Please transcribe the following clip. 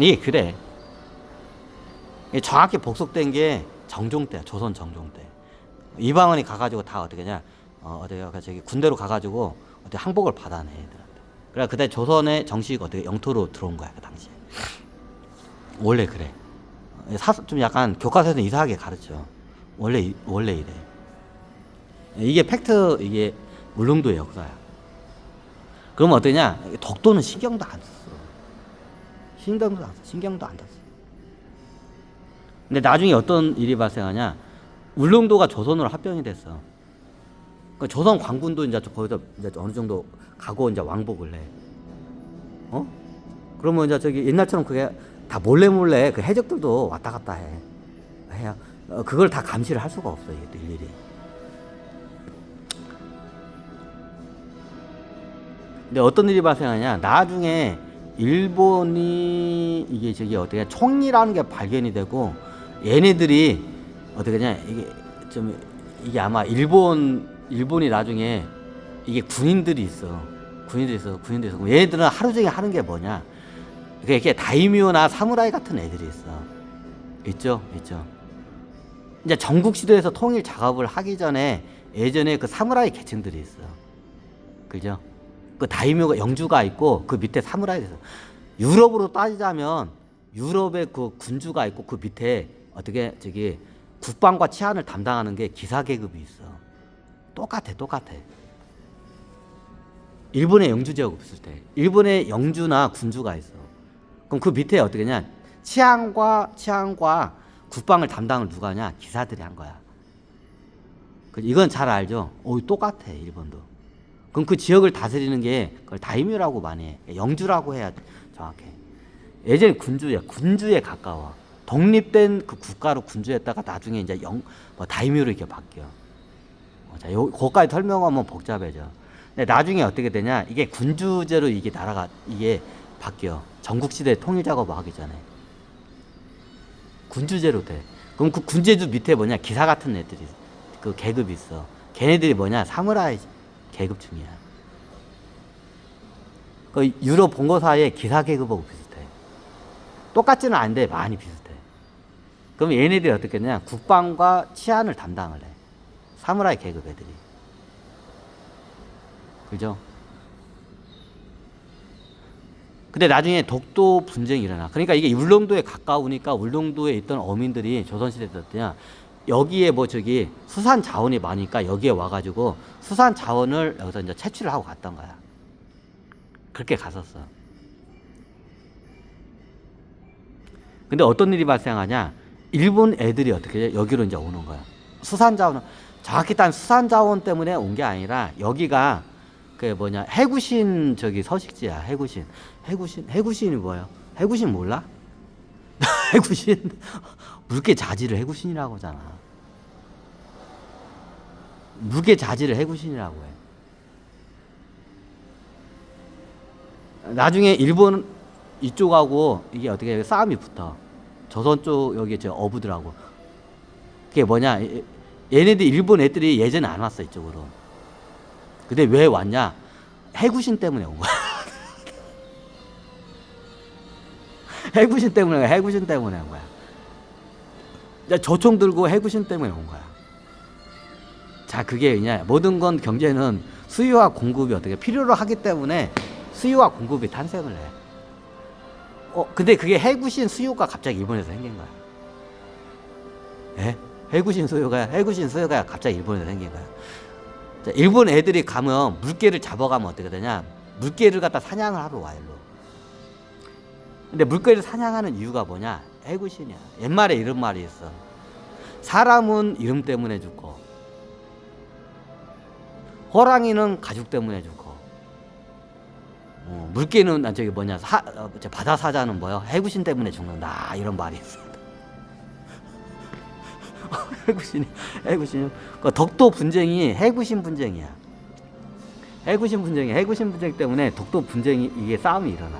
이게 그래. 이게 정확히 복속된 게 정종 때야. 조선 정종 때. 이방원이 가가지고 다 어떻게 하냐? 어디가 저기 군대로 가가지고 어떻게 항복을 받아내 애들한테. 그래 그때 조선의 정식 어떻게 영토로 들어온 거야 그 당시에. 원래 그래. 좀 약간 교과서에서 이상하게 가르쳐. 원래 이래. 이게 팩트 이게 울릉도의 역사야. 그러면 어떠냐? 독도는 신경도 안 썼어. 신경도 안 썼어. 근데 나중에 어떤 일이 발생하냐? 울릉도가 조선으로 합병이 됐어. 그러니까 조선 관군도 이제 거기서 이제 어느 정도 가고 이제 왕복을 해. 그러면 이제 저기 옛날처럼 그게 다 몰래 그 해적들도 왔다 갔다 해. 해야 그걸 다 감시를 할 수가 없어 이게 또 일일이. 근데 어떤 일이 발생하냐? 나중에 일본이 이게 저기 어떻게 총리라는 게 발견이 되고 얘네들이 어떻게냐 이게 아마 일본이 나중에 이게 군인들이 있어. 얘네들은 하루 종일 하는 게 뭐냐? 이렇게 다이묘나 사무라이 같은 애들이 있어. 있죠. 이제 전국 시대에서 통일 작업을 하기 전에 예전에 그 사무라이 계층들이 있어. 그죠? 그 다이묘가 영주가 있고 그 밑에 사무라이가 있어. 유럽으로 따지자면 유럽에 그 군주가 있고 그 밑에 어떻게 저기 국방과 치안을 담당하는 게 기사 계급이 있어. 똑같아. 일본의 영주 제국 없을 때 일본의 영주나 군주가 있어. 그럼 그 밑에 어떻게 하냐? 치안과 국방을 담당을 누가 하냐? 기사들이 한 거야. 이건 잘 알죠? 똑같아 일본도. 그럼 그 지역을 다스리는 게 그걸 다이묘라고 많이 해. 영주라고 해야 정확해. 예전에 군주에 가까워. 독립된 그 국가로 군주했다가 나중에 이제 다이묘로 이렇게 바뀌어. 자, 거기까지 설명하면 복잡해져. 근데 나중에 어떻게 되냐? 이게 군주제로 이게 나라가 이게 바뀌어. 전국시대 통일 작업을 하기 전에. 군주제로 돼. 그럼 그 군주제 밑에 뭐냐? 기사 같은 애들이 그 계급이 있어. 걔네들이 뭐냐? 사무라이 계급 중이야. 그 유럽 본거사의 기사 계급하고 비슷해. 똑같지는 않은데 많이 비슷해. 그럼 얘네들이 어떻게 했냐? 국방과 치안을 담당을 해. 사무라이 계급 애들이. 그죠? 근데 나중에 독도 분쟁이 일어나. 그러니까 이게 울릉도에 가까우니까 울릉도에 있던 어민들이 조선시대 때 어떠냐? 여기에 뭐 저기 수산 자원이 많으니까 여기에 와가지고 수산 자원을 여기서 이제 채취를 하고 갔던 거야. 그렇게 갔었어. 근데 어떤 일이 발생하냐? 일본 애들이 어떻게 해? 여기로 이제 오는 거야. 수산 자원은 정확히 딴 수산 자원 때문에 온 게 아니라 여기가 그 뭐냐 해구신 저기 서식지야. 해구신이 뭐예요? 해구신 몰라? 해구신 물개 자지를 해구신이라고 하잖아. 물개 자지를 해구신이라고 해. 나중에 일본 이쪽하고 이게 어떻게 싸움이 붙어. 조선 쪽 여기 저 어부들하고. 그게 뭐냐? 얘네들 일본 애들이 예전에 안 왔어 이쪽으로. 근데 왜 왔냐? 해구신 때문에 온 거야. 해구신 때문에 온 거야. 조총 들고 해구신 때문에 온 거야. 자, 그게 왜냐? 모든 건 경제는 수요와 공급이 어떻게 필요로 하기 때문에 수요와 공급이 탄생을 해. 근데 그게 해구신 수요가 갑자기 일본에서 생긴 거야. 예? 해구신 수요가 갑자기 일본에서 생긴 거야. 자, 일본 애들이 가면 물개를 잡아가면 어떻게 되냐? 물개를 갖다 사냥을 하러 와 일로. 근데 물개를 사냥하는 이유가 뭐냐? 해구신이야. 옛말에 이런 말이 있어. 사람은 이름 때문에 죽고 호랑이는 가죽 때문에 죽고 물개는 저기 뭐냐 바다 사자는 뭐야? 해구신 때문에 죽는다 이런 말이 있어. 해구신이 그 독도 분쟁이 해구신 분쟁이야. 해구신 분쟁 때문에 독도 분쟁이 이게 싸움이 일어나.